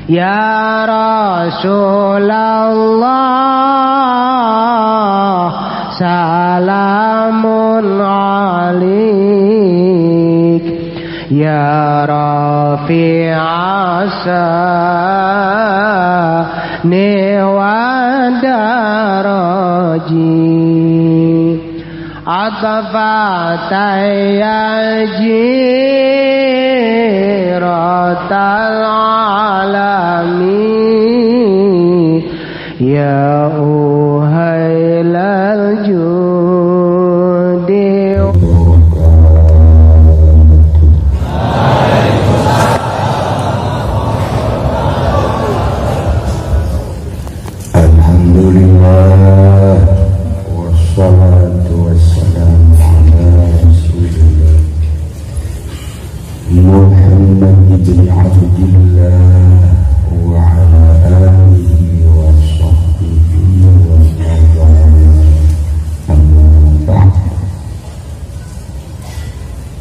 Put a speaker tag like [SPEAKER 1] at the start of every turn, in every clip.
[SPEAKER 1] Ya Rasulullah salamun alaik ya rafi'asa wa daraji atfataya jiratal alami ya uhailal judi.
[SPEAKER 2] Alhamdulillah wassalatu wassalamu ala rasulillah Muhammad ibn Abdillah wa ala alihi wa sahbihi wa sallam. Amma ba'd.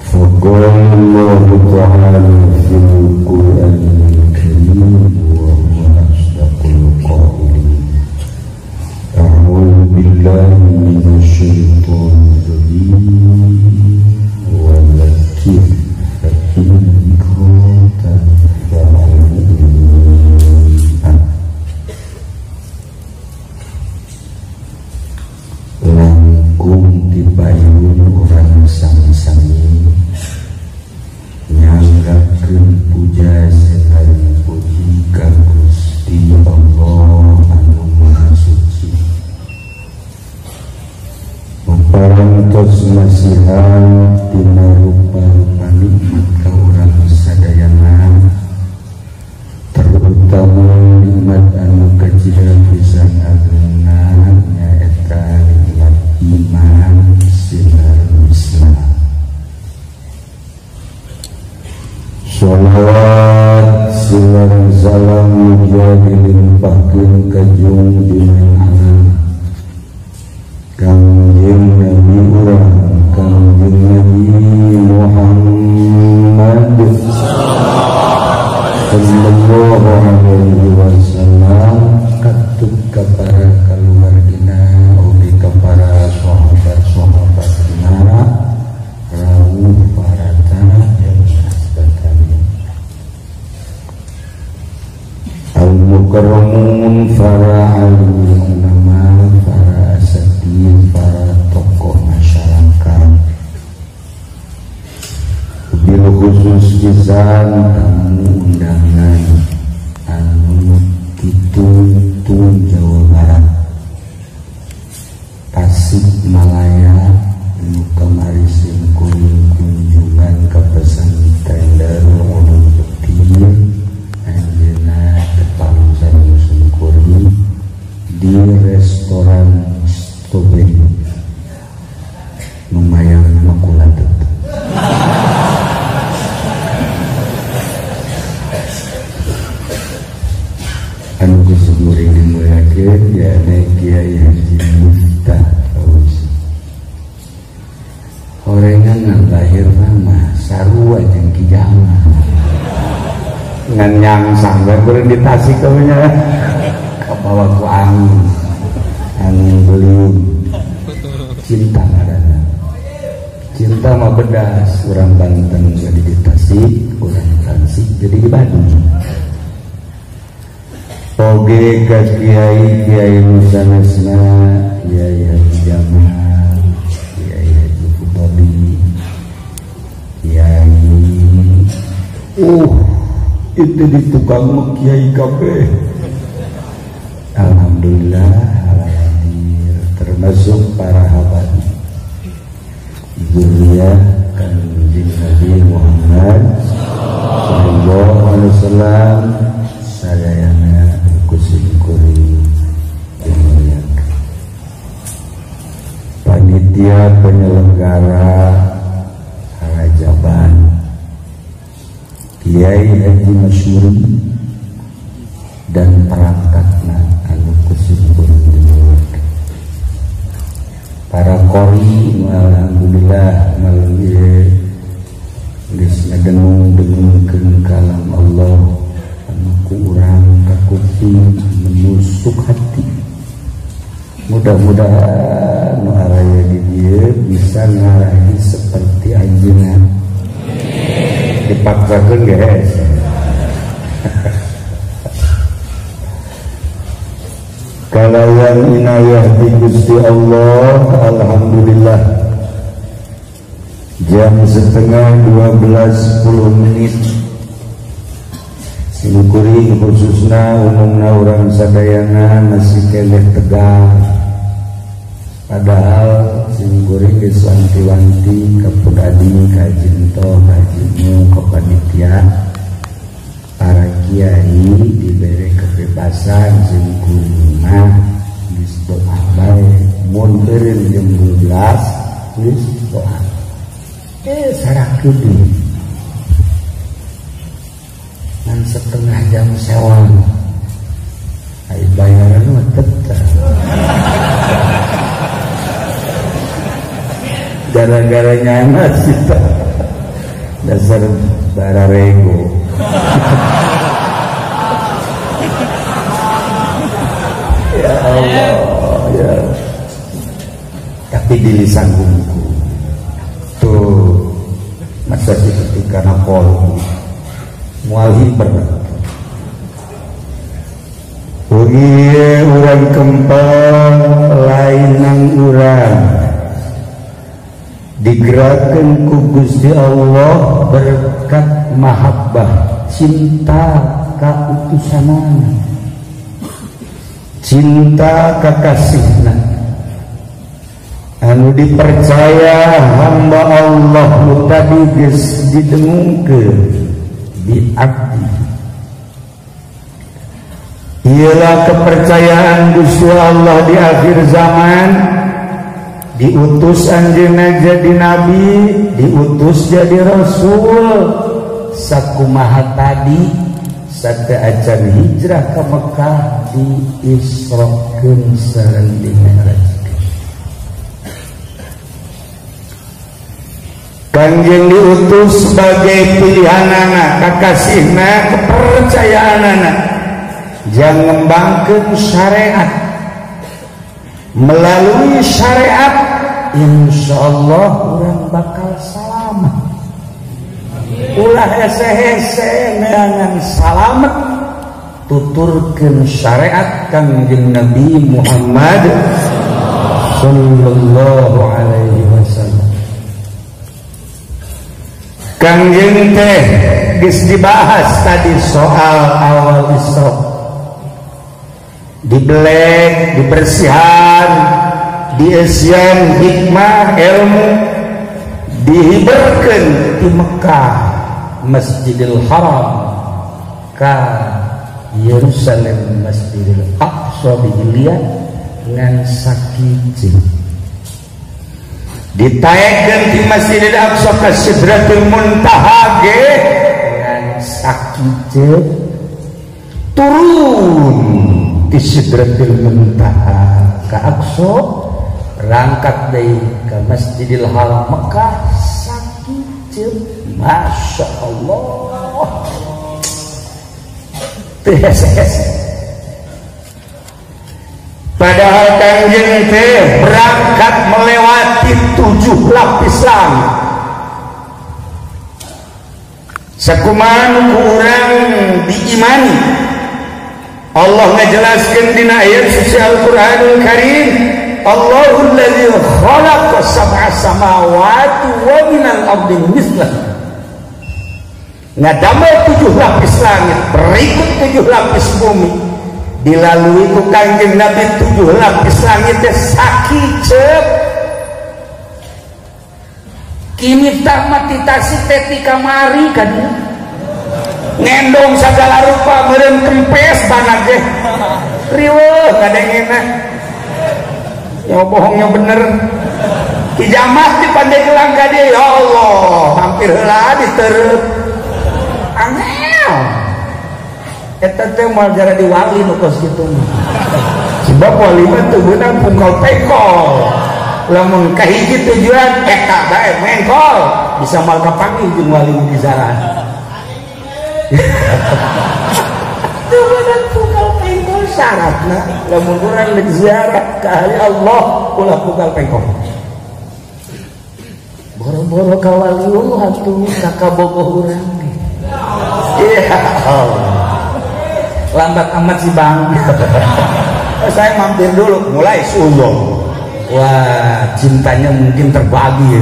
[SPEAKER 2] Faqala Allah ta'ala fil Qur'anil Karim wa huwa asdaqul qailin. A'udzu billahi minasyaitonir rajim. Wa dzakir fa innahu tanfa'ul mu'minin. Langkung dipayun orang sami-sami nyanggakeun puja sareng puji ka Gusti Allah anu Maha Suci. Parantos nasihan tina rupa-rupa nikmat ka urang sadayana, terutama nikmat anu kecil pisan agungna nyaeta nikmat iman sinar Islam. Sholawat sinar salam mugia dilimpahkeun ka junjungan alam Kangjeng Nabi urang Kangjeng Nabi Muhammad sallallahu alaihi wasallam, katut ka para kaluargina ugi ka para sahabat-sahabatna rawuh parata yang asbatani al-mukarramun para alim ulama, para asatidz, para tokoh masyarakat, bil khusus pisan tamu undangan anu Kitutun Jawa Barat, Tasikmalaya anu kamari kunjungan ka pesantren Darul Ulum Petir anjeunna tepang sareng sungkuri di restoran Strawberry lumayan makula tetep. Anu kusuguring dimuliakeun yakni Kiai Haji Miftah Fauzi. Horengan lahir mah sarua jeung Ki Jamal. Ngan nyangsang bae kuring di Tasik kaunya. Kabawa ku angin beliung. Cinta ngadana. Cinta mah bedas, urang Banten jadi di Tasik, urang Tasik jadi di Bandung. Oge ka Kiai Musanesna, Kiai Haji Jamal, Kiai Haji Fudoli, Kiai itu di tukang Kiai kabeh. Alhamdulillah hadir termasuk para habaib zuriyah Kanjeng Nabi Muhammad sallallahu alaihi wasallam. Sadayana kusyukuri dimuliakan panitia penyelenggara harajaban Kiai Haji Masyuri dan perangkatna anu kusyukuri dimuliakan, para qori alhamdulillah malam ieu geus ngadengung-dengungkeun kalam Allah ku urang ka kuping menusuk hati. Mudah-mudahan nu araya di dieu bisa ngarahi seperti anjeunna. Dipaksakeun geus. Kalayan inayah di Gusti Allah, alhamdulillah. Jam setengah 12:10. Simkuring khususna umumna urang sadayana masih keleh tegang. Padahal simkuring geus wanti-wanti ka Pudadi, ka Jinto, ka Jinnu, ka panitia. Para kiai diberi kebebasan simkuring mah geus doa bae. Mun eureun jam 12 geus doa. Sarakeun deui. Ngan setengah jam sewa. Ai bayaran mah tetep. Gara-gara nyana sih dasar bararego. Ya Allah ya. Tapi di lisan bungku tuh masa ketika napol mualhi berat. Ugiye urang kempal lain nang urang digerakkan ku Gusti Allah berkat mahabbah cinta ka utusanana, cinta ka kasihna anu dipercaya hamba Allah nu tadi geus didengungkeun di abdi. Ialah kepercayaan Gusti Allah di akhir zaman, diutus anjeunna jadi nabi, diutus jadi rasul. Sakumaha tadi sadaacan hijrah ke Mekah diisrokeun sareng Mi'raj. Kanjeng diutus sebagai pilihanana, kakasihna, kepercayaanana, jangan ngembangkeun syariat. Melalui syariat insyaallah orang bakal selamat. Ulah hese-hese neangan selamat tuturkeun syariat Kanjeng Nabi Muhammad sallallahu alaihi wasallam. Kanjeng teh geus dibahas tadi soal awal Isra. Dibelek, dibersihan, diesian hikmah ilmu, dihibarkan di Mekah Masjidil Haram ka Yerusalem Masjidil Aqsa dilihat ngan sakijing. Ditaekkeun di Masjidil Aqsa ka Sidratul Muntaha ge ngan sakijing turun di Sidratul Muntaha ka Aqsa rangkat deui ka Masjidil Haram Mekah sakijeng. Masya Allah padahal Kanjeng teh berangkat melewati 7 lapis langit. Sakumaha ku urang diimani Allah ngejelaskan dina ayat suci Al-Quranul Karim, Allahul ladzi khalaqa sab'a samawati wa minal ardi mislah. Ngadamel 7 lapis langit, berikut 7 lapis bumi. Dilalui ku Kanjeng Nabi 7 lapis langit teh sakijep. Kini tak mati tasik teh kamari kan. Ngendong segala rupa meureun kempes banget deh. Riweuh kadengena. Ya bohongnya bener. Kijamah di pandai gelang ka dia, ya Allah, hampir heula ditereup. Angel. Eta teh moal jara diwali nu kos kitu. Sebab wali mah teu beunang pungkal pekol. Lamun kahiji tujuan eta bae mengkol, bisa mal kapanggih jeung wali di jalan. Tuh pukal pengkol syaratna lamun urang rek ziarah ka ahli Allah ulah pukal pengkol. Boro-boro ka waliullah atuh kakabogoh urang ge. Iya Allah. Lambat amat sih Bang. Saya mampir dulu mulai subuh. Wah, cintanya mungkin terbagi.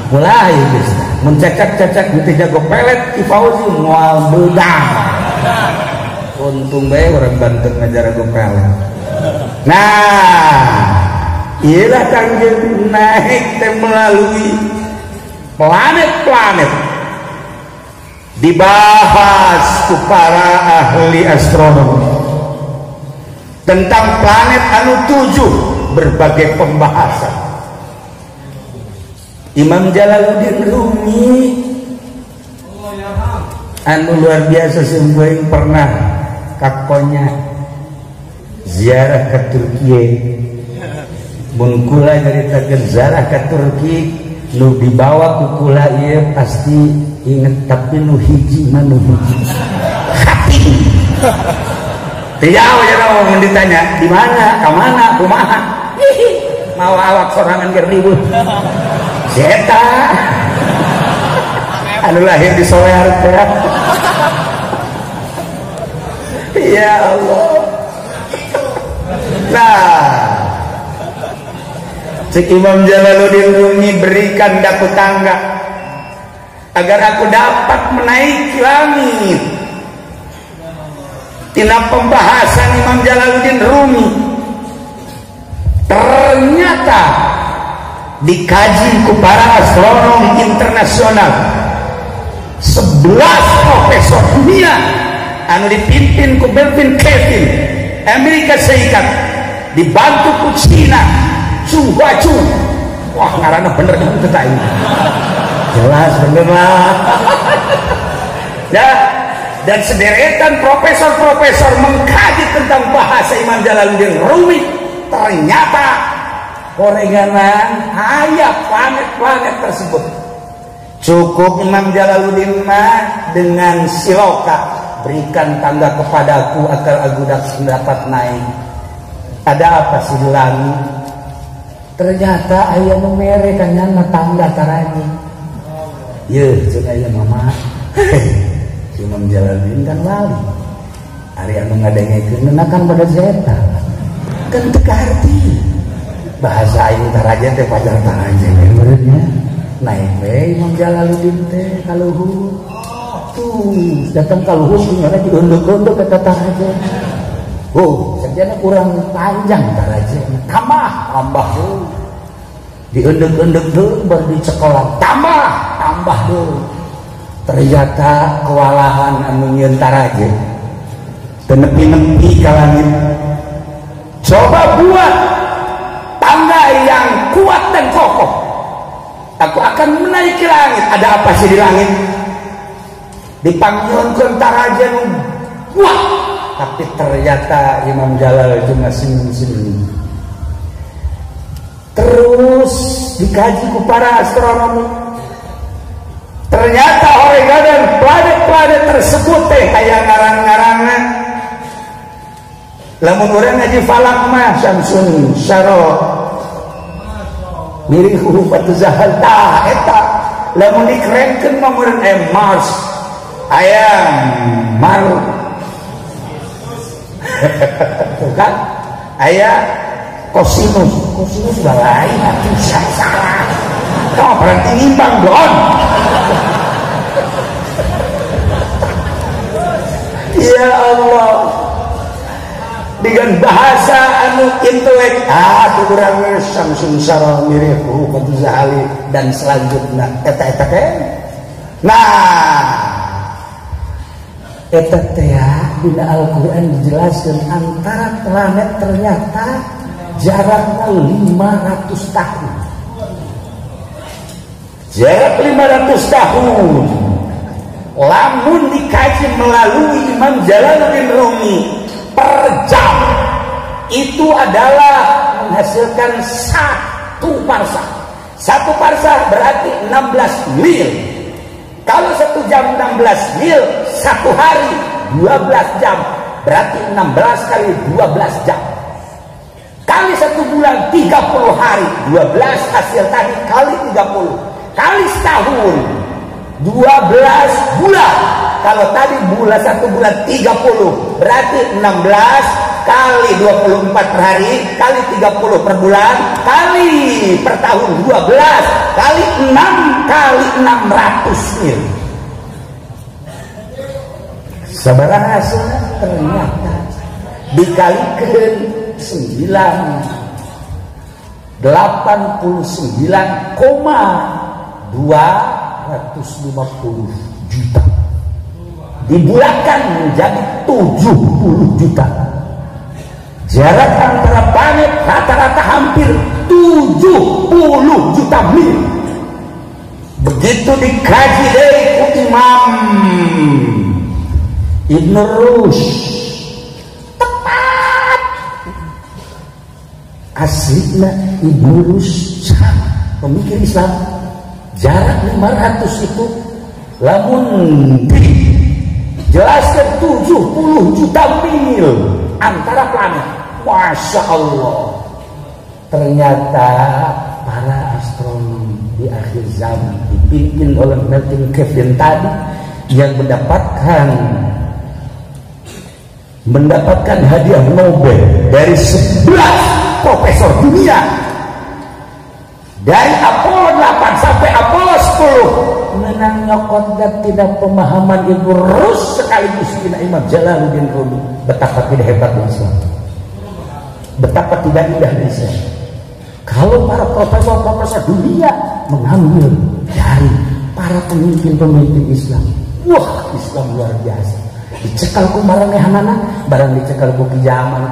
[SPEAKER 2] Mulai bisa mencecek-cecek nanti jago pelet Ki Fauzi moal beudang. Untung bae orang Banten ngajar jago pelet. Nah, iyalah Kangjeng naik teh melalui planet-planet dibahas ku para ahli astronomi tentang planet anu 7 berbagai pembahasan. Imam Jalaluddin Rumi anu luar biasa sungguh pernah kakonya ziarah ke Turki. Mun kula nyaritakeun ziarah ke Turki nu dibawa ku kula ieu pasti inget tapi nu hiji mah nu hiji. Hati. Tidak mau ditanya di mana, ke mana, kumaha. Mau awak sorangan keur ribut. Zeta. Anu lahir di Sowear teh. Ya Allah. Nah, cik Imam Jalaluddin Rumi berikan daku tangga agar aku dapat menaiki langit. Tina pembahasan Imam Jalaluddin Rumi ternyata dikaji ku para astronom internasional 11 profesor dunia anu dipimpin ku Melvin Kevin Amerika Serikat dibantu ku Cina Chu Huachu. Wah ngaranna bener kan teh ini jelas bener lah ya. Dan sederetan profesor-profesor mengkaji tentang bahasa Imam Jalaluddin Rumi ternyata korenganan ayat planet-planet tersebut. Cukup Imam Jalaluddin mah dengan siloka berikan tangga kepadaku agar aku dapat naik. Ada apa sih di langit? Ternyata ayat nu mere kanyana tangga tarani. Ye, ceuk aya mama. Imam Jalaluddin kan wali. Ari anu ngadengekeun kan pada zeta. Kan teu arti. Bahasa aing taraja teh pajar taraja benernya. Naik we Imam Jalaluddin teh ka luhur. Tuh, datang ka luhur tinggalna diunduk-unduk eta taraja. Oh, sajana kurang panjang taraja. Tambah dulu. Diunduk-unduk dulu baru dicekolan. Tambah dulu. Ternyata kewalahan anu nyieun taraje teu nepi-nepi ka langit. Coba buat tangga yang kuat dan kokoh, aku akan menaiki langit. Ada apa sih di langit? Dipanggilkeun taraje nu kuat, tapi ternyata Imam Jalal cuma senyum-senyum. Terus dikaji ku para astronomi. Ternyata oregadan planet-planet tersebut teh aya ngarang-ngarangan. Lamun urang ngaji falak mah Syamsun Syara mirip huruf batu zahal tah eta. Lamun dikerenkeun mah meureun Mars aya tuh kan aya kosinus balai atuh salah. Kau berarti ngimbang don. Ya Allah, dengan bahasa anu intelek kurang Syamsun Syara mirip Batu Zahali dan selanjutnya eta teh. Nah, eta teh dina Al-Qur'an dijelaskan antara planet ternyata jaraknya 500 tahun. Jarak 500 tahun. Lamun dikaji melalui Imam Jalaluddin Rumi per jam itu adalah menghasilkan 1 parsah. 1 parsah berarti 16 mil. Kalau 1 jam 16 mil, 1 hari 12 jam, berarti 16 kali 12 jam kali 1 bulan 30 hari, 12 hasil tadi kali 30 kali setahun 12 bulan. Kalau tadi bulan 1 bulan 30 berarti 16 kali 24 per hari kali 30 per bulan kali per tahun 12 kali 6 kali 600 mil. Sabaraha hasilnya ternyata dikalikan 89,250 juta dibulatkan menjadi 70 juta. Jarak antara planet rata-rata hampir 70 juta mil. Begitu dikaji dari Imam Ibn Rushd, tepat aslinya Ibn Rushd pemikir Islam, jarak 500 itu lamun jelaskan 70 juta mil antara planet. Masya Allah, ternyata para astronom di akhir zaman dipimpin oleh Martin Kevin tadi yang mendapatkan hadiah Nobel dari 11 profesor dunia, dari Apollo 8 sampai Apollo 10, menang nyokot dan tidak pemahaman Ibn Rushd sekaligus Imam Jalaluddin Rumi. Betapa tidak hebatnya Islam, betapa tidak indahnya Islam. Kalau para profesor-profesor dunia mengambil dari para pemimpin-pemimpin Islam, wah Islam luar biasa. Dicekal ku barang nehanana, barang dicekal ku Kijamal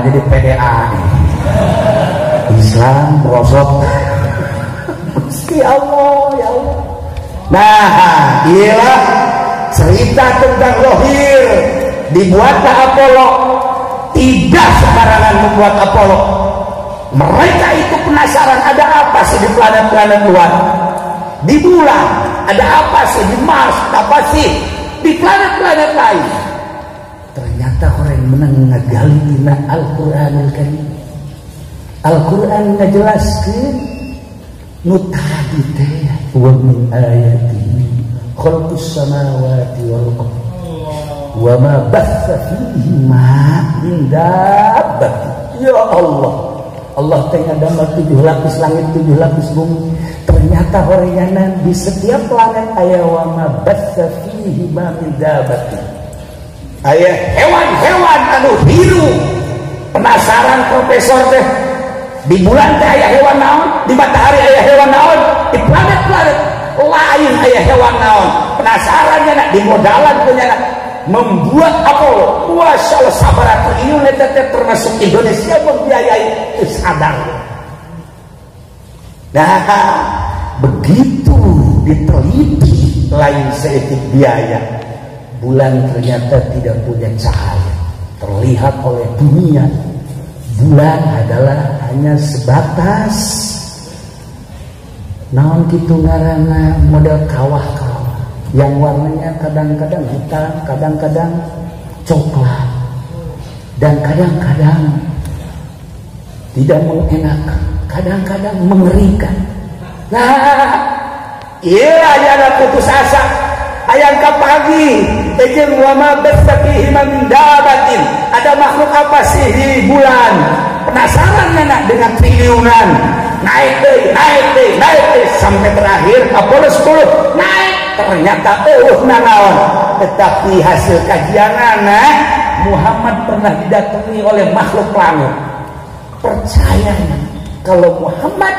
[SPEAKER 2] jadi PDA nih. Islam merosot. Ya Allah, ya Allah. Nah, inilah cerita tentang Lohir. Dibuatlah Apollo. Tidak sembarangan membuat Apollo. Mereka itu penasaran ada apa sih di planet-planet luar, di bulan ada apa sih, di Mars apa sih, di planet-planet lain. Ternyata orang yang menang ngagali dina Al-Quranul Karim. Al-Quran ngajelaskeun nu tadi teh wa min ayatihi khalqus samawati wal ardh wa ma batha fihi ma min dabbat. Ya Allah, Allah tengah damel 7 lapis langit 7 lapis bumi. Ternyata horeana di setiap planet aya wa ma batha fihi ma min dabbat. Aya hewan-hewan anu hirup. Penasaran profesor teh, di bulan teh aya hewan naon, di matahari aya hewan naon, di planet-planet lain aya hewan naon. Penasaran nya di modalan punya membuat Apollo. Masya Allah, sabaraha triliun eta teh termasuk Indonesia membiayai, sadar. Nah, begitu diteliti lain seetik biaya, bulan ternyata tidak punya cahaya terlihat oleh dunia. Bulan adalah hanya sebatas naon kitu ngaranna model kawah-kawah yang warnanya kadang-kadang hitam, kadang-kadang coklat, dan kadang-kadang tidak mengenakan, kadang-kadang mengerikan. Nah, iya aya putus asa, ayang ka pagi, jeung wa ma bastaqihi min dabatin. Ada makhluk apa sih di bulan? Penasaran nana dengan triliunan. Naik deh sampai terakhir Apollo 10 naik. Ternyata nanaon. Tetapi hasil kajianana Muhammad pernah didatangi oleh makhluk langit. Percaya kalau Muhammad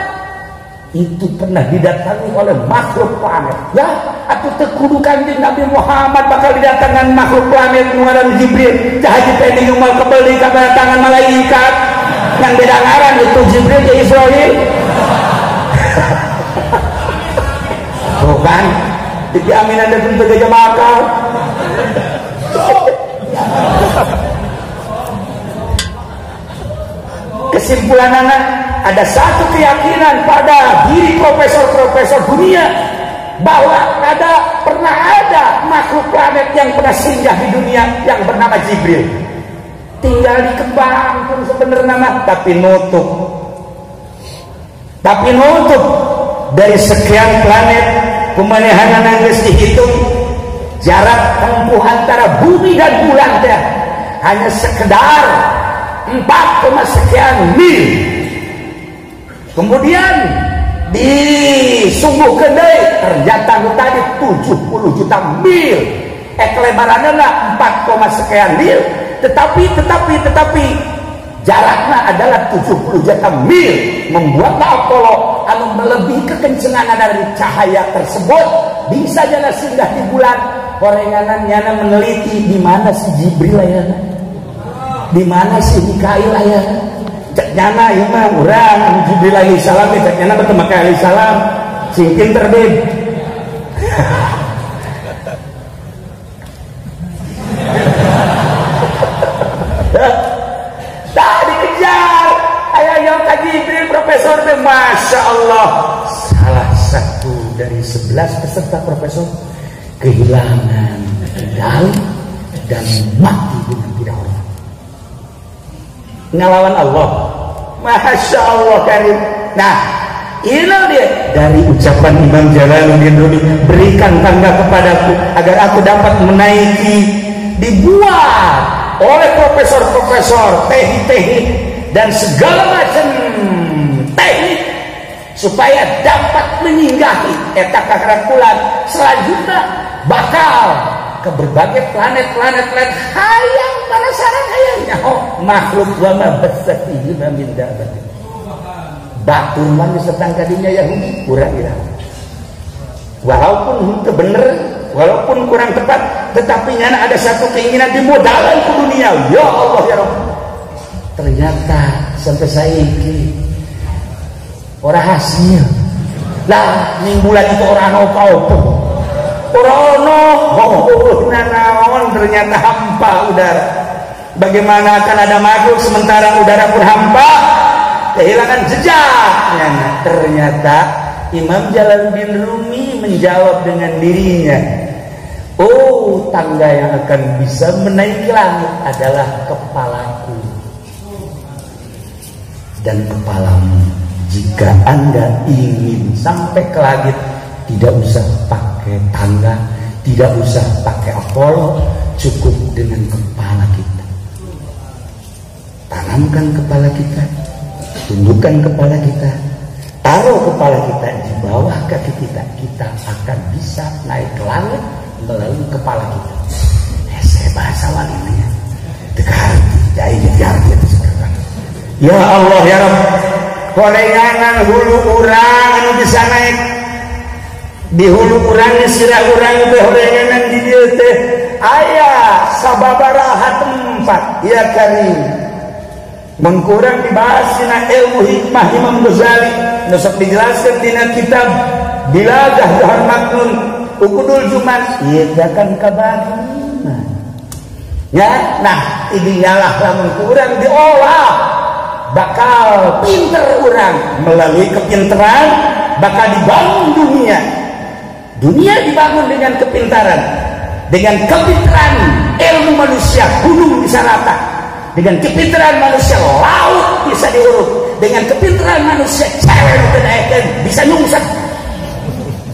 [SPEAKER 2] itu pernah didatangi oleh makhluk planet, ya atuh teu kudu Kanjeng Nabi Muhammad bakal didatangan makhluk planet ngaran Jibril, tah haji teh nyumal kebeli kedatangan malaikat yang beda ngaran itu Jibril ke Israil. Tuh kan diaminan dan teu gajah makal. Kesimpulan anak, ada satu keyakinan pada diri profesor-profesor dunia bahwa pernah ada makhluk planet yang pernah singgah di dunia yang bernama Jibril. Tinggal di kembang pun sebenarnya nama, tapi nutup dari sekian planet pemanehan yang dihitung jarak tempuh antara bumi dan bulan teh hanya sekedar 4, sekian mil. Kemudian disungguhkan deh ternyata tadi 70 juta mil. Kelebarannya 4, sekian mil, tetapi jaraknya adalah 70 juta mil. Membuatlah Apollo anu melebihi kekencengan dari cahaya tersebut bisa jalan singgah di bulan. Korenganannya meneliti di mana si Jibril ya, di mana si Mikail ya. Cek nyana ieu mah urang Jibril alaihi salam, cek nyana betul Mikail alaihi salam sing pinter deh. Tak dikejar aya yang kaji Jibril profesor teh, masya Allah, salah satu dari 11 peserta profesor kehilangan kendali dan mati dengan tidak hormat ngelawan Allah. Masya Allah karim. Nah ini dia dari ucapan Imam Jalaluddin Rumi, berikan tangga kepadaku agar aku dapat menaiki, dibuat oleh profesor-profesor teknik dan segala macam teknik supaya dapat menyinggahi eta kakrakulan selanjutnya bakal ke berbagai planet hayang penasaran hayangnya makhluk wa ma basatihi min dabatin batur man setangka dunia Yahudi kurang ya, walaupun itu bener walaupun kurang tepat, tetapi nyana ada satu keinginan dimodalan ke dunia. Ya Allah ya Rabb, ternyata sampai saiki orang hasil lah ning bulan itu orang apa-apa nanaon ternyata hampa udara. Bagaimana akan ada makhluk sementara udara pun hampa, kehilangan jejaknya. Ternyata Imam Jalaluddin Rumi menjawab dengan dirinya, oh, tangga yang akan bisa menaiki langit adalah kepalaku dan kepalamu. Jika Anda ingin sampai ke langit, tidak usah pakai tangga, tidak usah pakai Apollo, cukup dengan kepala kita. Tanamkan kepala kita, tundukkan kepala kita, taruh kepala kita di bawah kaki kita, kita akan bisa naik ke langit melalui kepala kita. Saya bahasa walinya dekar jai jajar itu sekarang. Ya Allah ya Rabb, korengangan hulu urang anu bisa naik di hulu urang sirah urang teh horenganan di dieu teh aya sababaraha tempat ya karim. Mengkurang dibahas dina ilmu hikmah Imam Ghazali nu sok dijelaskeun dina kitab Bilagah Dahar Maknun Ukudul Juman ieu kan kabagi ya. Nah ini nyalah lamun kurang diolah bakal pinter urang, melalui kepinteran bakal dibangun dunia dibangun dengan kepintaran, dengan kepintaran ilmu manusia gunung bisa rata, dengan kepintaran manusia laut bisa diuruk, dengan kepintaran manusia cewek naikkan bisa nyungsat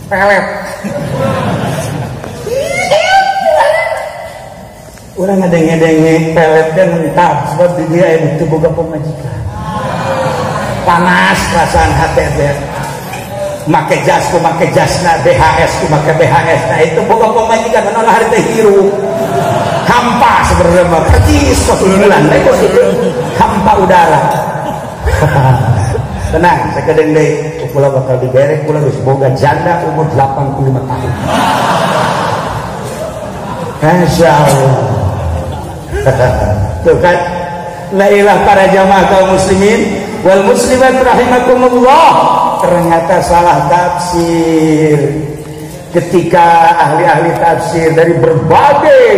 [SPEAKER 2] pelet. Orang ngedenge pelet dan mentah sebab dia itu boga pemajikan panas perasaan hati make jas ku make jasna, BHS ku make BHS. Nah itu boga pemajikan mana hari teh hirup hampa sebenarnya mah percis kesulitan itu hampa udara. Tenang sakedeng deui kula bakal diberek, kula geus boga janda umur 85 tahun. Masyaallah. Tuh kan, lailah para jamaah kaum muslimin wal muslimat rahimakumullah, ternyata salah tafsir ketika ahli-ahli tafsir dari berbagai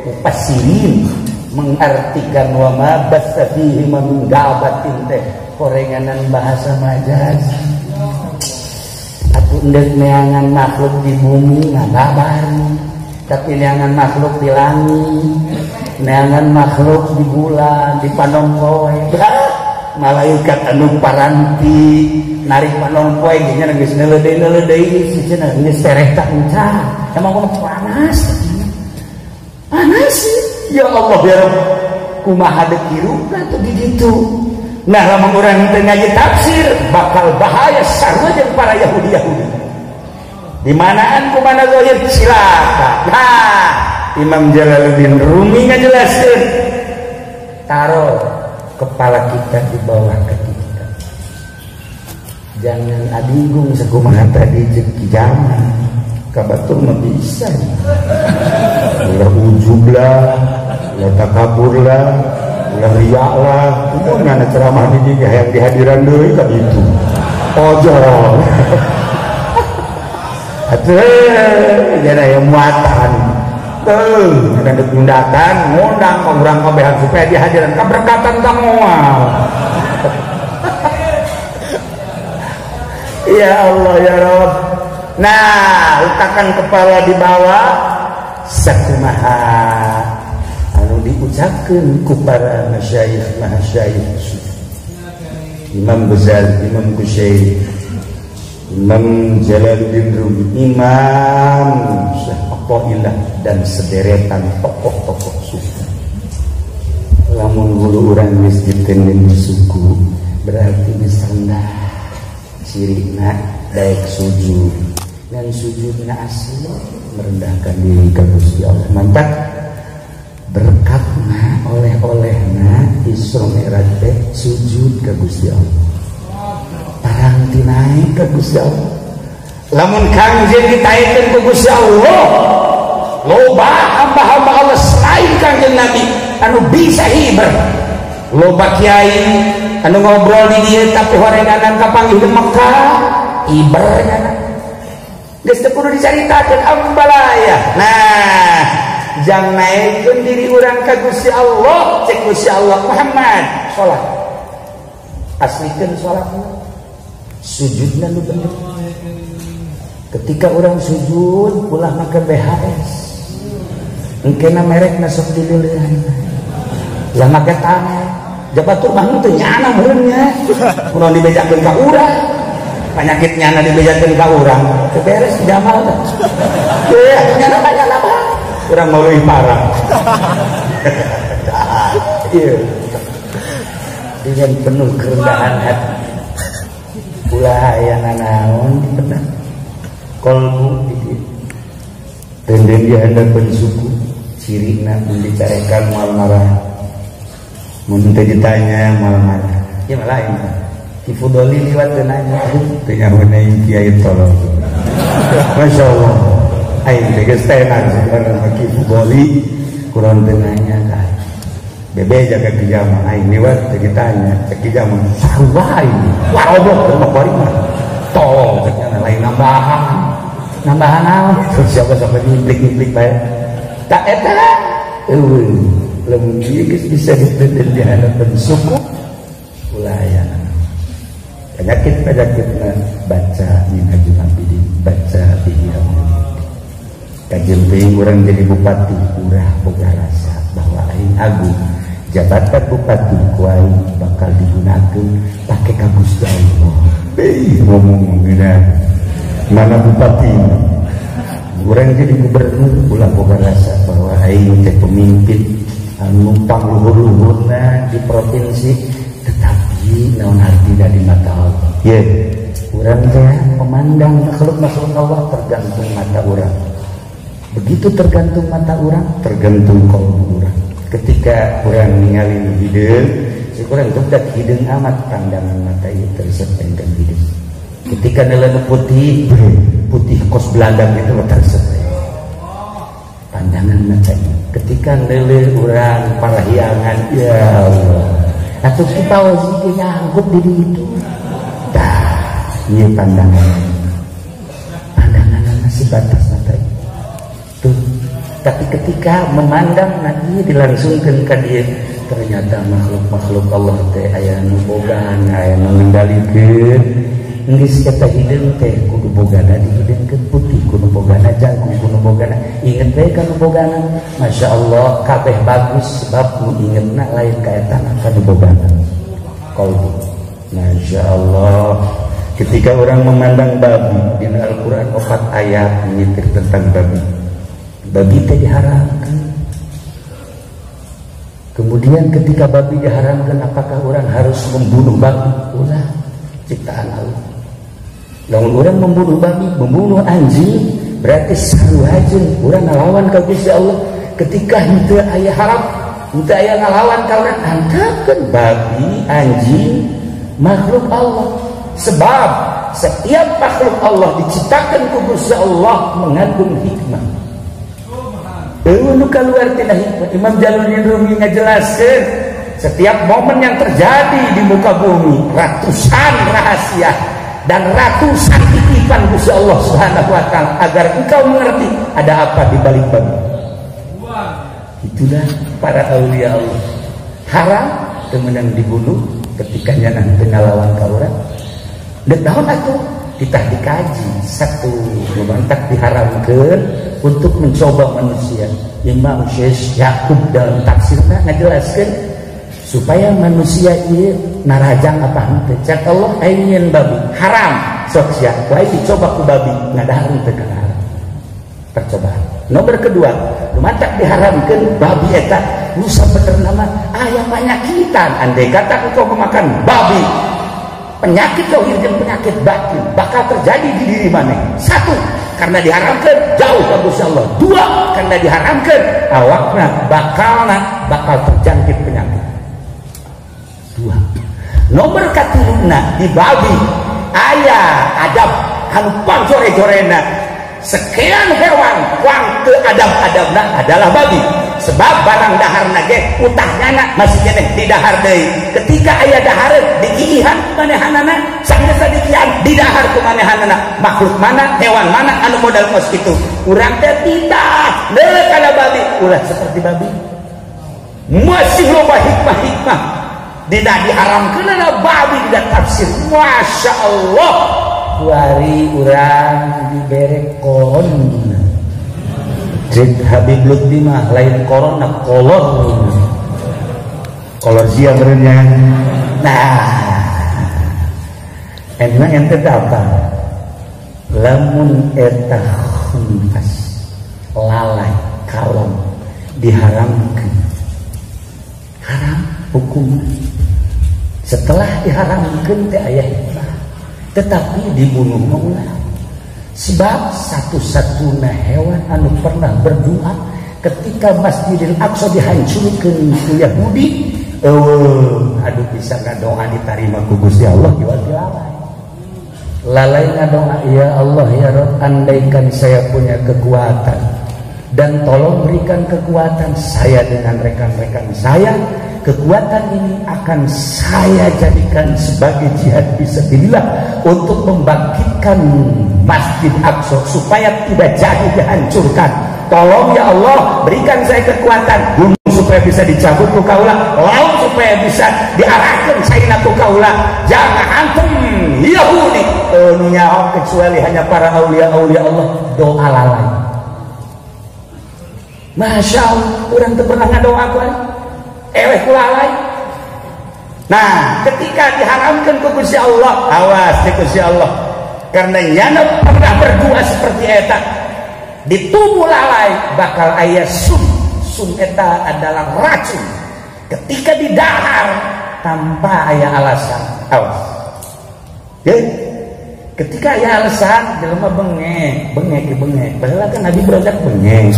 [SPEAKER 2] mufassirin mengartikan wa ma basta fihi min gabatin teh korenganan bahasa majaz Undek neangan makhluk di bumi ngababarni, tapi neangan makhluk di langit, neangan makhluk di bulan, di panongkoe. Malaikat anu paranti narik panongkoe gini geus neuleudeuy cenah geus tereta encan. Emang kumaha panas. Panas ya Allah ya Rabb. Kumaha deu kiruna tuh gitu. Nah, lamun urang teu ngaji tafsir bakal bahaya sarua jeung para Yahudi. Di manaan kumana zahir silakan. Nah, Imam Jalaluddin Rumi ngajelaskeun taruh kepala kita di bawah kaki kita. Jangan adinggung sakumaha tadi jeung kijaman. Kabatur mah bisa. Ulah ujub lah, ulah takabur lah, ulah riak lah. Itu ngana ceramah di yang dihadiran deui ka itu. Ojo. Atuh, jadi yang muatan. Tuh, ada tindakan ngundang ka urang kabehan supaya dihadiran keberkatan ka moal. Ya Allah ya Rabb. Nah, letakkan kepala di bawah sakumaha anu diucapkeun ku para masyayikh Imam Ghazali, Imam Kusyairi, Imam Jalaluddin Rumi, Imam Syahqailah dan sederetan tokoh-tokoh sufi. Lamun hulu urang geus ditendeng suku berarti geus rendah cirina daek sujud. Dan sujudnya asli merendahkan diri ke Gusti Allah. Mantap berkatna oleh-olehna Isra Mi'raj teh sujud ke Gusti Allah. Parang naik ke Gusti Allah. Lamun kangjeng ditaikeun ke Gusti Allah, loba hamba-hamba Allah selain kangjeng Nabi anu bisa hiber. Loba kiai anu ngobrol di dieu tapi horenganan kapanggih di Mekah ibernya. Geus teu kudu dicaritakeun ambalaya. Nah, jang naikkeun diri urang ka Gusti Allah, cek Gusti Allah Muhammad salat. Aslikeun salatna. Sujudna nu bener. Ketika orang sujud ulah make BHS. Engkena merekna sok dileulehan. Ulah make tangan. Jabatur mah teu nyana meureunnya. Kunaon dibejakeun ka urang. Penyakit nyana dibejakeun ka urang teu beres jamal teh. Teh nyana tanya apa? Urang mau leuwih parah. Ieu. Dengan penuh kerendahan hati. Ulah aya nanaon dipenang. Kolbu di tenden dia hendak suku cirina mun dicarekan moal marah. Mun teu ditanya moal marah. Ieu mah lain. Ki Fudoli liwat teu nanya, teu nyahoneun kiai tolong. Masyaallah. Aing teh geus tenan saudara Ki Fudoli kurang teu nanya ka. Bebe jaga kijama aing liwat teu ditanya, cek kijama sarua ini. Waroboh mah bari mah. Tol cenah lain nambahan. Nambahan naon? Siapa sampai ngiplik-ngiplik bae. Tak eta. Lamun ieu geus bisa ditenden di hadapan suku ulah penyakit-penyakitna baca minhajul abidin, baca ihya. Kajian teuing urang jadi bupati urah boga rasa bahwa aing agung jabatan bupati ku aing bakal digunakeun pake ka Gusti Allah. Ngomong gina mana bupati urang jadi gubernur ulah boga rasa bahwa aing teh pemimpin anu numpang luhur-luhurna di provinsi tetapi naon artina di mata Allah. Ye, urang teh memandang makhluk-makhluk Allah tergantung mata urang. Begitu tergantung mata urang, tergantung kalbu urang. Ketika urang ningali hideung, si urang teh dak hideung amat pandangan mata ieu tersep enggan hideung. Ketika nilai putih, putih kos Belanda itu tersep. Pandangan mata ieu. Ketika nilai urang parahyangan, ya Allah. Atau kita wajib nyangkut diri itu. Dah, ini pandangan masih batas mata itu. Tuh. Tapi ketika memandang nanti dilangsungkan ke dia, ternyata makhluk-makhluk Allah teh aya nu bogaan, aya nu ngendalikeun, geus eta hideung teh kudu bogana dihideungkeun putih, kudu bogana jagung, kudu bogana inget we ka nu bogana. Masyaallah kabeh bagus sebab nu ingetna lain ka eta kanu bogana. Qalbu. Masyaallah. Ketika orang memandang babi di Al-Quran 4 ayat menyitir tentang babi. Babi itu diharamkan. Kemudian ketika babi diharamkan, apakah orang harus membunuh babi? Ulah, ciptaan Allah. Lamun orang membunuh babi, membunuh anjing, berarti saruhajeun orang ngalawan ka Gusti Allah. Ketika henteu aya haram, henteu aya ngalawan ka urang, angkatkeun babi, anjing, makhluk Allah. Sebab setiap makhluk Allah diciptakan ku Gusti Allah mengandung hikmah. Nu keluar tina hikmah. Imam Jalaluddin Rumi ngajelaskeun setiap momen yang terjadi di muka bumi ratusan rahasia dan ratusan titipan Gusti Allah Subhanahu wa taala agar engkau mengerti ada apa di balik babi. Itulah para aulia Allah. Haram temenang dibunuh ketika nyanah teu ngalawan ka urang. Dan naon atuh kita dikaji satu lumantak diharamkan untuk mencoba manusia. Imam Syekh Yakub dalam tafsirnya ngajelaskeun supaya manusia ieu narajang apa henteu. Cak Allah ingin babi haram sok sia wae dicoba ku babi ngadahareun teu kana haram. Percobaan. Nomor kedua, lumantak diharamkan babi eta rusak bener nama aya penyakitan. Andai kata engkau memakan babi, penyakit zahir dan penyakit batin bakal terjadi di diri mana? Satu, karena diharamkan jauh ke Gusti Allah. Dua, karena diharamkan awakna bakal terjangkit penyakit. Dua. Nomor katiluna di babi aya adab anu panjore-jorena. Sekian hewan wang teu adab-adabna adalah babi. Sebab barang daharna ge utahna masih keneh di dahar deui. Ketika aya dahar digigihan manehanana sanggeus digigihan di dahar ku manehanana. Makhluk mana, hewan mana anu modal kos kitu. Urang teh tidak deuk kana babi, ulah seperti babi. Masih loba hikmah-hikmah. Dina diharamkeunna babi dina tafsir. Masya Allah. Kuari urang dibere koron. Jid Habib Lutfi mah lain korona kolor sia benernya. Nah enak ente apa lamun eta khunfas lalai kalem diharamkan haram hukum setelah diharamkan teh aya hikmah tetapi dibunuh maulah. Sebab satu-satunya hewan anu pernah berdoa ketika Masjidil Aqsa dihancurkeun ku Yahudi, aduh bisa ngadoa diterima ku Gusti Allah diwakil lalai. Lalai ngadoa, ya Allah ya Rabb, andaikan saya punya kekuatan dan tolong berikan kekuatan saya dengan rekan-rekan saya, kekuatan ini akan saya jadikan sebagai jihad fisabilillah untuk membangkitkan Masjid Aqsa supaya tidak jadi dihancurkan. Tolong ya Allah berikan saya kekuatan, gunung supaya bisa dicabut ku kaula, laut supaya bisa diarahkan saina ku kaula. Jangan antum Yahudi nyaho kecuali hanya para aulia-aulia Allah doa lalai. Masya Allah, orang teu pernah ngadoa ku eleh lalai. Nah, ketika diharamkan ke Gusti Allah, awas di Gusti Allah. Karena nyana pernah berdoa seperti eta, di tubuh lalai bakal aya sum. Sum eta adalah racun. Ketika didahar tanpa aya alasan, awas. Ya, ketika aya alasan, jelema bengek. Padahal kan Nabi berontak bengek.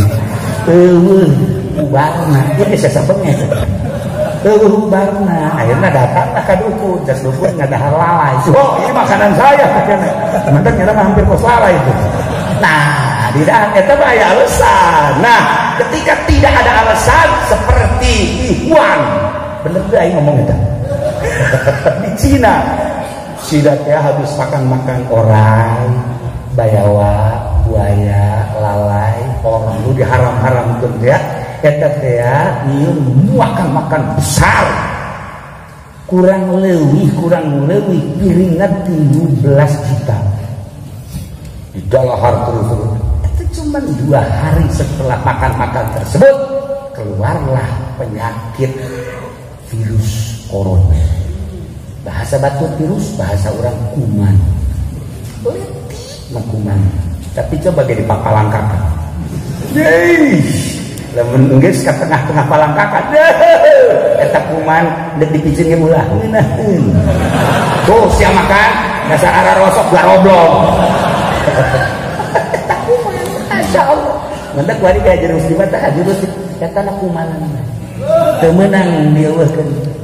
[SPEAKER 2] Ubarna, dia bisa bengek. Ubarna, akhirnya datanglah ke dukun, jas dukun ngadahar lalai. Oh, ini makanan saya, teman-teman kita hampir kos lalai itu. Nah, di dalam itu ada alasan. Nah, ketika tidak ada alasan seperti Ikhwan, bener tuh aing ngomong itu. Di Cina, sidatnya habis makan orang, bayawa, buaya, lalai, orang lu diharam-haramkeun ya. Eta teh ieu makan besar ku kurang lebih piringan 13 juta di dalahar terus. Itu cuma 2 hari setelah makan tersebut keluarlah penyakit virus corona. Bahasa batu virus, bahasa orang kuman. Kuman. Tapi coba jadi papalangkakan. Lamun geus ka tengah-tengah palangkakan. Eta kuman deuk dipicing ge ulah. Tuh sia makan dasar ara rosok garoblok. Eta kuman, masyaallah. Ngantek wari ka jerus di mata jerus eta na kuman. Teu meunang dieuweuhkeun.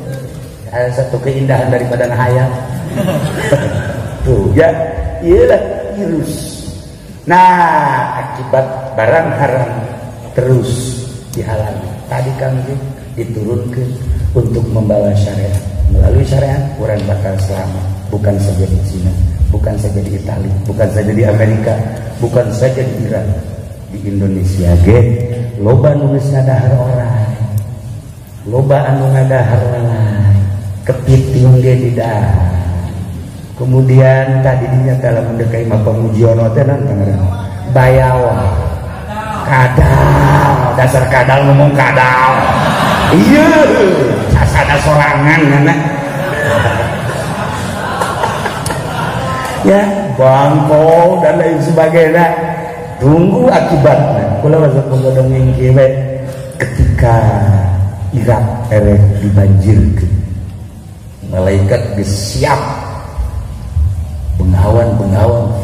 [SPEAKER 2] Satu keindahan daripada hayal. Tuh ya, iyalah virus. Nah, akibat barang haram terus dihalangi. Tadi kami diturunkan untuk membawa syariat. Melalui syariat, orang bakal selamat. Bukan saja di Cina, bukan saja di Italia, bukan saja di Amerika, bukan saja di Iran, di Indonesia. Loba nulis ngadahar orang, loba anu ngadahar orang. Kepiting dia tidak. Kemudian tadi dinyatakan mendekai Mapa Mujiono tenan tangan bayawa kadal, dasar kadal ngomong kadal. Iya, sasana sorangan nana. Ya, bangko dan lain sebagainya. Tunggu akibatnya. Kula masuk menggodong kiwe ketika Irak erek dibanjirkan. Malaikat disiap bengawan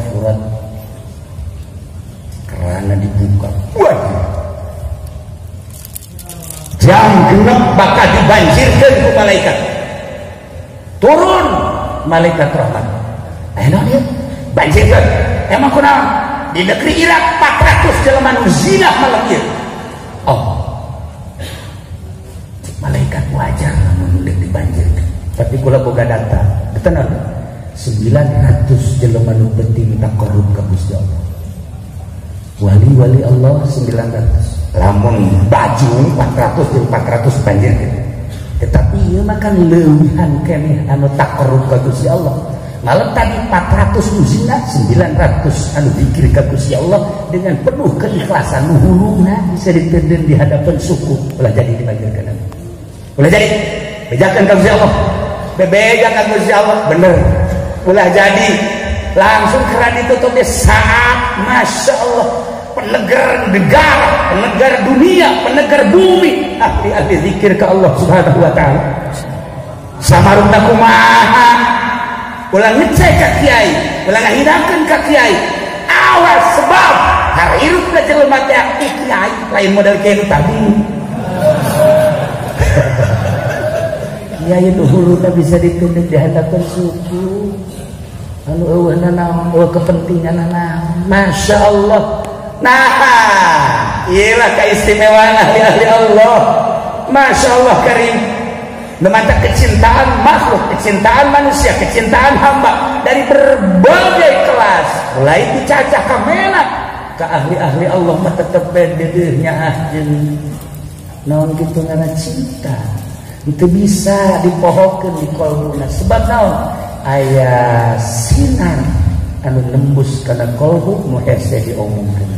[SPEAKER 2] surat karena dibuka. Waduh, jam genep bakal dibanjirkan ke malaikat. Turun malaikat rahmat. Enak dia banjirkan. Emang kunaon? Di negeri Irak 400 jelema nu zina malam ieu. Oh, malaikat wajar lamun dibanjirkan. Tapi kula boga data, betul 900 jelema nu penting takarrub ka Gusti Allah. Wali-wali Allah 900. Lamun baju 400 jeung 400 banjir. Tetapi ieu mah kan leuwihan keneh anu takarrub ka Gusti Allah. Malah tadi 400 nu zina, 900 anu zikir ka Gusti Allah dengan penuh keikhlasan nuhuluna bisa ditenden di hadapan suku. Ulah jadi dibanjirkeun. Ulah jadi bejakan ka Gusti Allah. Bebejakan Gusti Allah bener. Ulah jadi langsung keran ditutup di saat Masya Allah penegar negara, penegar dunia, penegar bumi ahli-ahli zikir ke Allah subhanahu wa ta'ala samaruna kumaha ulah ngecek ke kiai, ulah ngahinakan ke kiai. Awas sebab harirup ke jelema teh kiai lain model kiai tadi. Kiai nu hulu tak bisa ditunduk di hadapan suku. Anu eueuhna naon, kepentingan naon. Masya Allah. Nah, iyalah keistimewaan ahli Allah. Masya Allah karim. Memata kecintaan makhluk, kecintaan manusia, kecintaan hamba dari berbagai kelas, mulai dicacah kamera ke ahli-ahli Allah mah tetep bedeunya ahjeun. Naon kitu ngaranna cinta. Itu bisa dipohokeun di qalbuna sebab naon? Aya sinar anu nembus kana qalbu nu hese diomongkeun.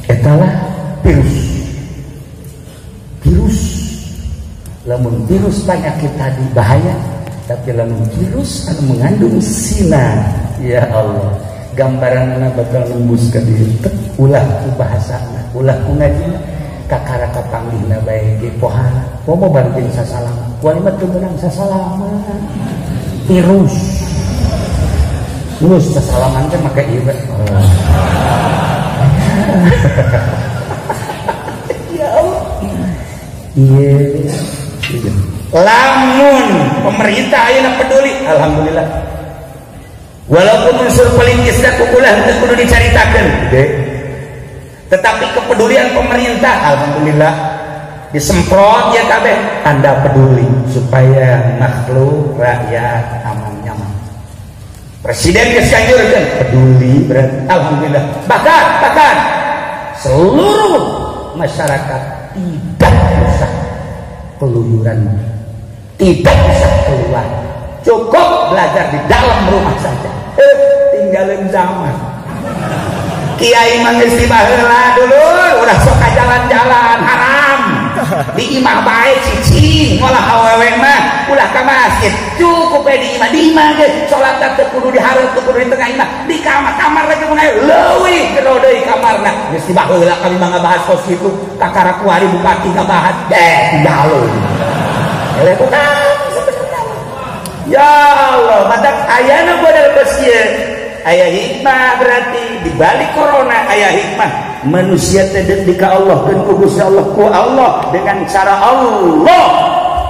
[SPEAKER 2] Etalah virus. Lamun virus penyakit tadi bahaya, tapi lamun virus anu mengandung sinar, ya Allah, gambaranna bakal nembus ka dieu. Ulah ku bahasana, ulah ku ngajina, kakara kapanggihna bae ge pohana. Pomo bareng sasalama. Kuali mah teu meunang sasalama. Virus sasalaman teh make ieu. Ya Allah. Iya. Lamun pemerintah ayeuna peduli, alhamdulillah. Walaupun unsur politisna kukulah teu kudu dicaritakeun, tetapi kepedulian pemerintah alhamdulillah disemprot ya kabeh tanda peduli supaya makhluk rakyat aman nyaman. Presiden geus nganjurkeun peduli berarti alhamdulillah. Bahkan seluruh masyarakat tidak usah keluyuran tidak usah keluar, cukup belajar di dalam rumah saja. Tinggalin zaman. Kiai mangis di baheula dulu, udah sok jalan-jalan haram. Di imah bae cicing, ngolah awewe mah ulah ka masjid. Cukup di imah ge salat teh kudu dihareup teu kudu di tengah imah. Di kamar lagi mun leuwih gero deui kamarna. Geus di baheula kami mah ngabahas kos kitu, kakara kuari bupati ngabahas dialog. Ele bukan sebenarnya. Ya Allah, madak ayana model kos kieu. Aya hikmah berarti di balik corona aya hikmah. Manusia teh ka Allah dan ku Gusti Allah ku Allah dengan cara Allah.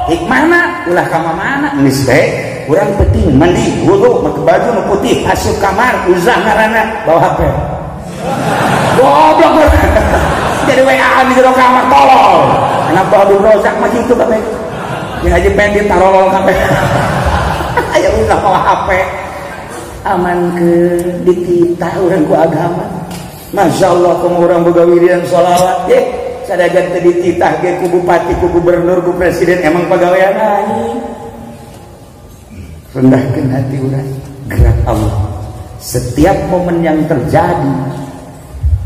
[SPEAKER 2] Hikmahna ulah ka mana geus bae urang penting mandi wudu make baju nu putih asup kamar uzah ngaranna bawa HP. Goblok. Jadi WA-an di jero kamar tolol. Anak Abdul Rozak mah kitu kabeh. Yang aja pendit tarolol kabeh. Aya ulah bawa HP. Aman ke dititah orang ku agama. Masya Allah kamu orang boga wiridan sholawat ye sadagan teu dititah ge ku bupati ku gubernur ku presiden emang pagawean aing. Rendahkeun hati urang gerak Allah. Setiap momen yang terjadi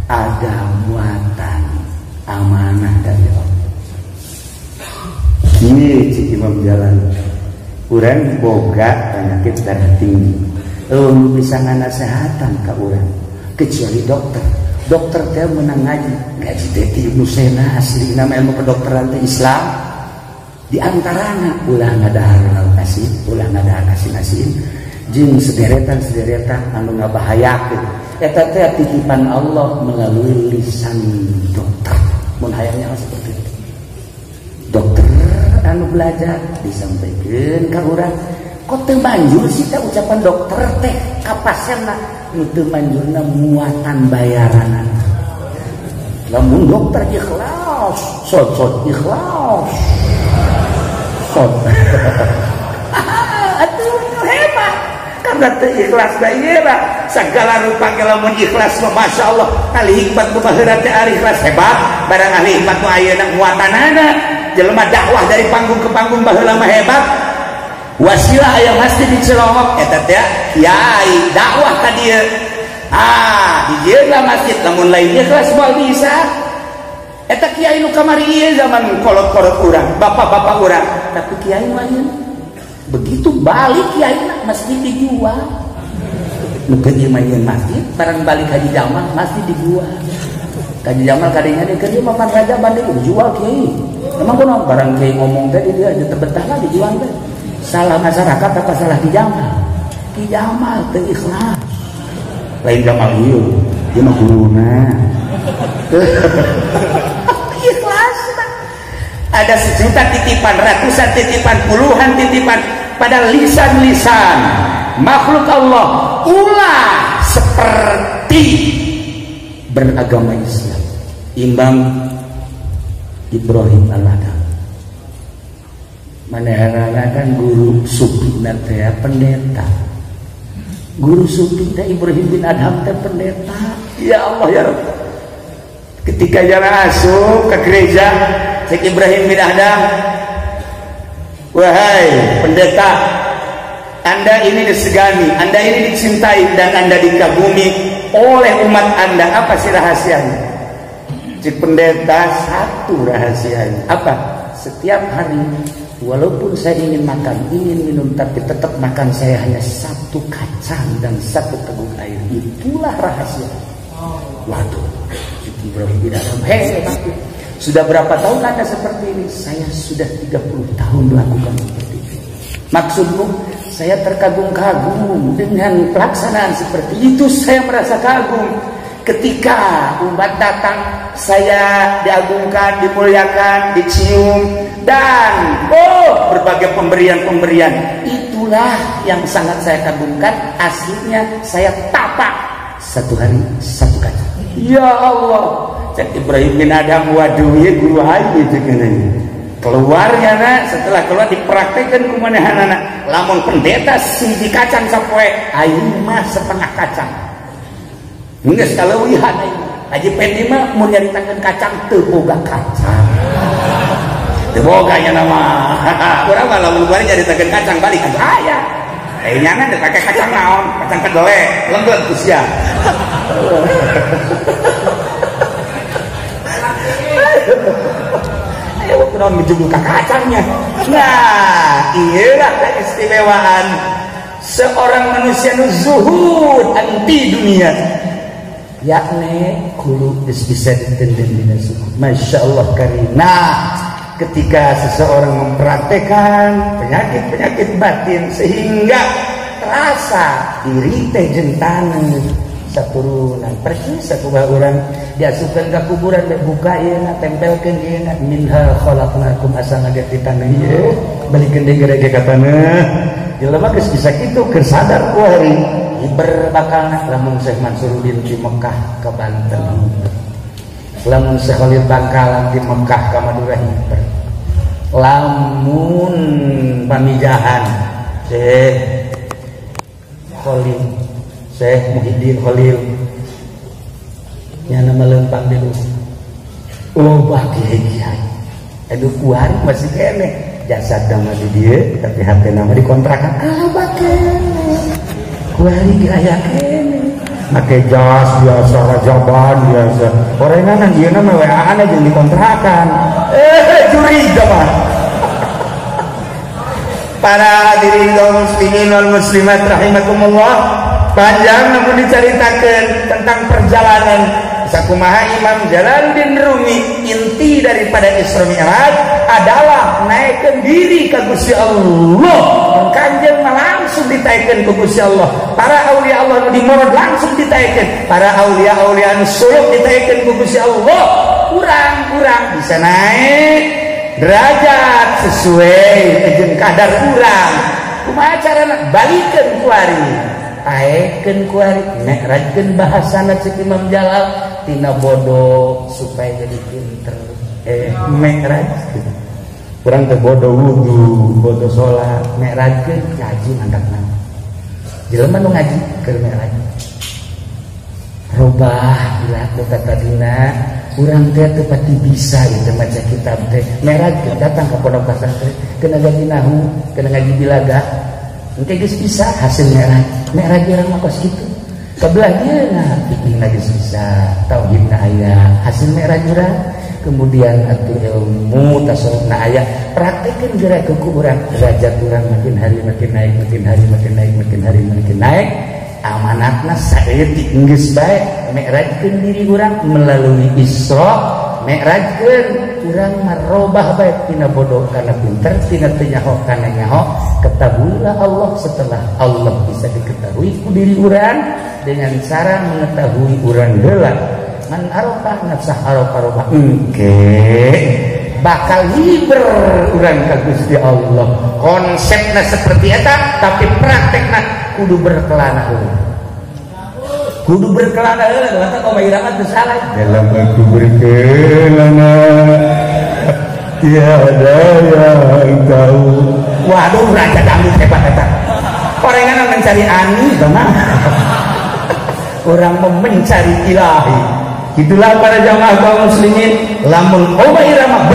[SPEAKER 2] ada muatan amanah dari Allah. Kieu cik Imam Jalan urang boga penyakit darah tinggi. Bisa nganasehatan ka urang kecuali dokter teh menang ngaji teh Ibnu Sena asli nama ilmu kedokteran teh Islam di antarana ulah ngadahar kasih jeung sederetan anu ngabahayakeun eta teh titipan Allah melalui lisan dokter mun hayangnya seperti itu dokter anu belajar disampaikan ka urang kok teu manjur sih teh ucapan dokter teh ka pasienna nu teu manjurna muatan bayaran. Lamun dokter ikhlas, sot ikhlas. Sot. Atuh hebat. Karena teu ikhlas da ieu lah. Sagala rupa ge lamun ikhlas mah masyaallah. Kali hikmat nu baheula teh ari ikhlas hebat. Barang ahli hikmat nu ayeuna muatanana. Jelema dakwah dari panggung ke panggung baheula mah hebat. Wasilah aya masjid di Cilongok eta teh kiai dakwah ka dieu. Dijieuna masjid lamun lain ikhlas moal bisa. Eta kiai nu kamari ieu zaman kolot-kolot urang, bapak-bapak urang. Tapi kiai mah begitu balik kiai masjid dijual. Nu keur ieu mah masjid, barang balik Haji Jamal masjid dijual. Haji Jamal kadenya keur ieu Maman Raja Bandung dijual kiai. Emang kunaon barang kiai ngomong teh dia betah lah dijual teh. Salah masyarakat apa salah Ki Jamal? Ki Jamal teu ikhlas. Lain Jamal ieu, ieu mah guruna. Ikhlas. Ada sejuta titipan, ratusan titipan, puluhan titipan pada lisan-lisan makhluk Allah. Ulah seperti beragama Islam. Imam Ibrahim Al-Adham. Manehna kan guru sufi teh pendeta. Guru sufi teh Ibrahim bin Adham teh pendeta. Ya Allah ya Rabb. Ketika jalan asup ke gereja Syekh Ibrahim bin Adham, wahai pendeta, Anda ini disegani, Anda ini dicintai dan Anda dikagumi oleh umat Anda. Apa sih rahasianya? Si pendeta satu rahasianya. Apa? Setiap hari walaupun saya ingin makan, ingin minum, tapi tetap makan saya hanya satu kacang dan satu teguk air. Itulah rahasia. Waduh, Ibrahim bin Adham hebat. Sudah berapa tahun Anda seperti ini? Saya sudah 30 tahun melakukan seperti ini. Maksudmu, saya terkagum-kagum dengan pelaksanaan seperti itu. Saya merasa kagum. Ketika umat datang, saya diagungkan, dimuliakan, dicium, dan berbagai pemberian-pemberian. Itulah yang sangat saya kagumkan. Aslinya saya tapak satu hari satu kaca. Ya Allah, Syekh Ibrahim bin Adham, waduh ya guru haji keluarnya setelah keluar dipraktekkan kumanehanana. Lamun pendeta siji kacang sapoe, aing mah setengah kacang. Geus kaleuwihan aing. Haji Pendi mah mun nyaritakeun kacang teu boga kacang. Diboganya nama. Kurang malah luar jadi tekan kacang balik kan saya. Nyangan pakai kacang naon, kacang kedelai, lembut usia. Ayo kurang menjumlah kacangnya. Nah, inilah keistimewaan seorang manusia zuhud anti dunia. Yakni kulo bisa ditenden dina suku. Masya Allah karina ketika seseorang mempraktekkan penyakit-penyakit batin sehingga terasa diri teh jentana saturunan persis sakumaha urang diasupkeun ka kuburan buka ieu tempelkeun ieu minha khalaqnakum asal ngageti taneuh ieu balikeun deui gereja ka taneuh jelema geus bisa kitu keur sadar ku hari iber bakalna lamun Syekh Mansuruddin di Mekah ke Banten, lamun Syekh Khalil Bangkalan di Mekah ke Madura hiper, lamun pamijahan Syekh Khalil Syekh Muhyiddin Khalil nya nama lempang dulu loba kiai-kiai anu kuari masih kene jasad nama di dia tapi hati nama dikontrakan loba kene kuari kaya kene make jas biasa rajaban biasa orenganan dia nama WA-an aja dikontrakan curiga mah. Para hadirin kaum muslimin wal muslimat rahimakumullah, panjang namun diceritakan tentang perjalanan sakumaha Imam Jalaluddin Rumi. Inti daripada Isra Mi'raj adalah naikkan diri ke Gusti Allah. Kanjeng langsung ditaikkan ke Gusti Allah. Para aulia Allah di morod langsung ditaikkan. Para aulia-aulia suluk ditaikkan ke Gusti Allah. Kurang-kurang bisa naik derajat sesuai jeung kadar urang. Kumaha carana balikeun kuari, taekeun kuari, mi'rajkeun bahasana cek Imam Jalal tina bodoh supaya jadi pinter. Mi'raj urang teh bodoh wudu, bodoh salat, mi'rajkeun ngaji mandakna. Jelema nu ngaji keur mi'raj. Robah dilaku tadina urang teh teu pati bisa ieu maca kitab teh merah datang ka pondok pesantren kena ngaji nahu kena ngaji bilaga engke geus bisa hasil merah urang mah kos kitu kabelah dieuna fikihna geus bisa tauhidna aya hasil merah urang kemudian atuh ilmu tasawufna aya praktekeun geura ke urang derajat urang makin hari makin naik makin hari makin naik makin hari makin naik amanatna saeutik geus bae mi'rajkeun diri urang melalui Isra mi'rajkeun urang marobah bae tina bodoh kana pinter tina teu nyaho kana nyaho ketahuilah Allah setelah Allah bisa diketahui ku diri urang dengan cara mengetahui urang heula man arafah nafsah arafah engke bakal hiber urang ka Gusti Allah konsepna seperti eta tapi praktekna kudu berkelana heula kudu berkelana heula mata koma irama teu salah dalam aku berkelana tiada yang tahu waduh raja dangdut hebat eta korengan mencari ani bang orang mencari ilahi. Itulah para jamaah kaum muslimin lamun koma irama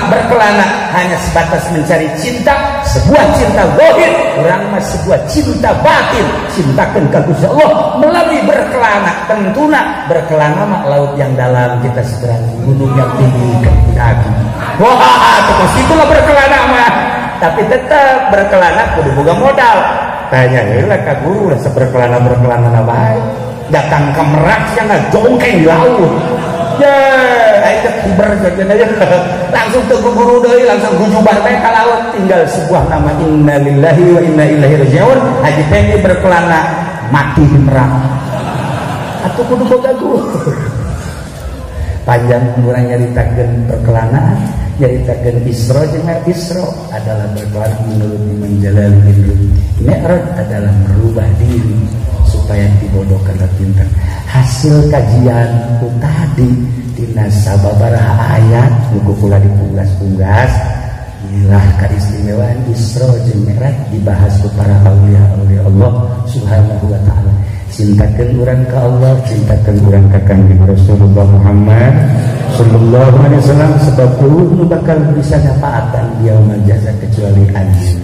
[SPEAKER 2] berkelana hanya sebatas mencari cinta sebuah cinta zahir urang mah sebuah cinta batin cintakeun ka Gusti Allah melalui berkelana tentuna berkelana mah laut yang dalam kita seberangi gunung yang tinggi kaki wah terus itulah berkelana mah tapi tetap berkelana kudu boga modal tanya heula ka guru lah berkelana bae datang ke Merak yang jongkeng di laut ya itu kiber aja langsung ke guru deui langsung gujubar teh ka laut tinggal sebuah nama innalillahi wa inna ilaihi rajiun haji teh berkelana mati di Merak atuh kudu boga guru panjang urang nyaritakeun perkelanaan nyaritakeun Isra jeung Isra adalah berkelana menurut Imam Jalaluddin Mi'raj adalah merubah diri supaya dibodohkan dan pintar. Hasil kajian itu tadi dina sababaraha ayat buku kula dipunggas-punggas inilah keistimewaan Isra jeung Mi'raj dibahas ku para aulia Allah subhanahu wa ta'ala cintakan urang ke Allah, cintakan urang ke Kanjeng Rasulullah Muhammad sallallahu alaihi wasallam, sebab nu bakal bisa dapaatan dia majasa kecuali anjeun,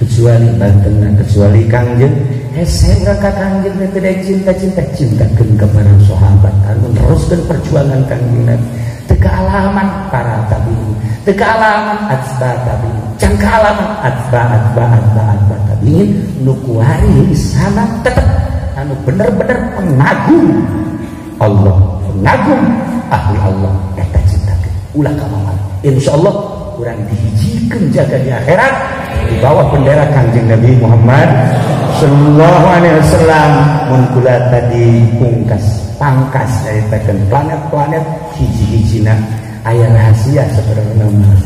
[SPEAKER 2] kecuali bantenna, kecuali Kangjeng hese urang ka Kangjeng teh teu cintakeun ka para sahabat anu neruskeun perjuangan Kangjeng Nabi, teu kaalaman para tabi'in, teu kaalaman atba tabi'in, can kaalaman atba tabi'in nu kuari isana tetep anu bener-bener pengagum Allah, pengagum ahli Allah, eta cintakeun ulah ka mamana. Insyaallah urang dihijikeun jaga di akhirat di bawah bendera Kanjeng Nabi Muhammad sallallahu alaihi wasallam. Mun kula tadi pangkas nyaritakeun planet-planet hiji-hijina aya rahasia saudara mah.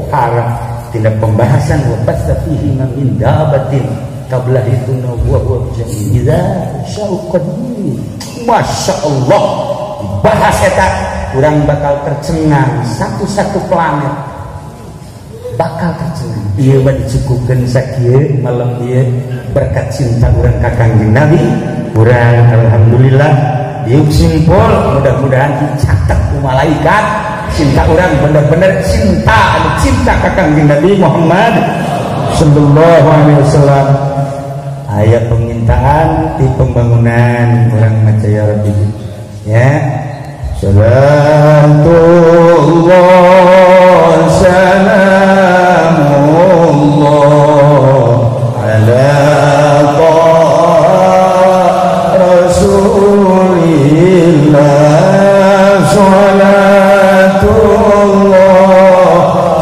[SPEAKER 2] Harap tina pembahasan wa basta fihi min dabatin qabla itu wa jamila syauqadi. Masya Allah, bahas eta urang bakal tercengang, satu-satu planet bakal tercengang. Ieu mah dicukupkeun sakieu malam ieu berkat cinta urang ka Kanjeng Nabi. Urang alhamdulillah diuk simpul, mudah-mudahan dicatat ku malaikat cinta urang bener-bener cinta anu cinta ka Kanjeng Nabi Muhammad sallallahu alaihi wasallam. Aya permintaan di pembangunan urang maca ya Rabbi ya. Salatullah salamullah ala rasulillah. Salatullah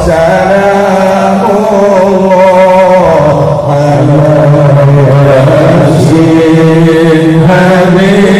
[SPEAKER 2] salamullah ala rasul habibillah.